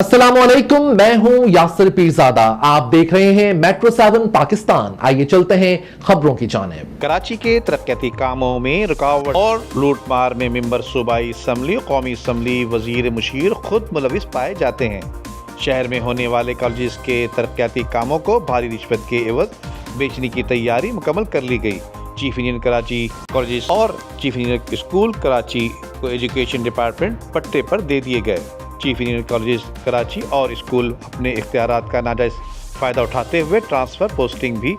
अस्सलामुअलैकुम, मैं हूं यासिर पीरजादा। आप देख रहे हैं मेट्रो 7 पाकिस्तान। आइए चलते हैं खबरों की जानिब। कराची के तरक्याती कामों में रुकावट और लूटमार में मेंबर सूबाई असम्बली, कौमी असम्बली, वजीर मुशीर खुद मुलविस पाए जाते हैं। शहर में होने वाले कॉलेज के तरक्याती कामों को भारी रिश्वत के एवज बेचने की तैयारी मुकम्मल कर ली गई। चीफ इंजीनियर कराची कॉलेज और चीफ इंजीनियर स्कूल कराची को एजुकेशन डिपार्टमेंट पट्टे पर दे दिए गए। चीफ इंजीनियर कॉलेज कराची और स्कूल अपने इख्तियारात का नाजायज फ़ायदा उठाते हुए ट्रांसफ़र पोस्टिंग भी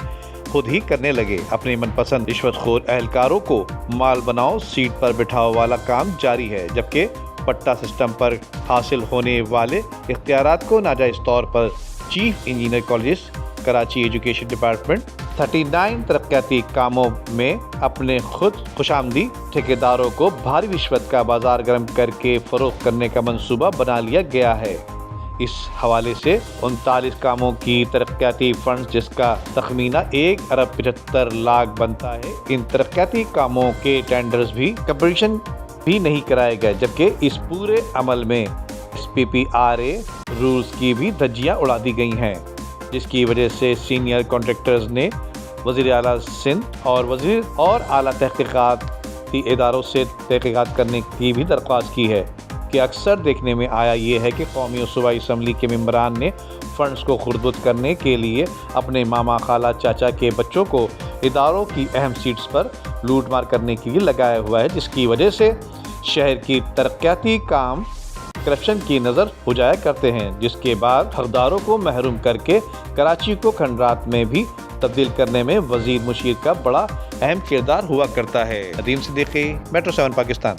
खुद ही करने लगे। अपने मनपसंद रिश्वतखोर एहलकारों को माल बनाओ सीट पर बिठाओ वाला काम जारी है, जबकि पट्टा सिस्टम पर हासिल होने वाले इख्तियारात को नाजायज तौर पर chief engineer college Karachi education department 39 तरक्याती कामों में अपने खुद खुशामदी ठेकेदारों को भारी रिश्वत का बाजार गर्म करके फरोख्त करने का मंसूबा बना लिया गया है। इस हवाले से 39 कामों की तरक्याती फंड, जिसका तखमीना 1 अरब 75 लाख बनता है, इन तरक्याती कामों के टेंडर्स भी कंपटीशन भी नहीं कराए गए, जबकि इस पूरे अमल में SPPRA रूल्स की भी धज्जियां उड़ा दी गई हैं, जिसकी वजह से सीनियर कॉन्ट्रैक्टर्स ने वज़ीर आला सिंध और वज़ीर और आला तहक़ीक़ाती इदारों से तहक़ीक़ात करने की भी दरख्वास्त की है। कि अक्सर देखने में आया ये है कि कौमी और सूबाई असम्बली के मेंबरान ने फ़ंड्स को खुर्द करने के लिए अपने मामा खाला चाचा के बच्चों को इदारों की अहम सीट्स पर लूट मार करने के लिए लगाया हुआ है, जिसकी वजह से शहर की तरक्याती काम करप्शन की नज़र हो जाया करते हैं, जिसके बाद हकदारों को महरूम करके कराची को खंडरात में भी तब्दील करने में वजीर मुशीर का बड़ा अहम किरदार हुआ करता है। अदीम सिद्दीकी, मेट्रो 7 पाकिस्तान।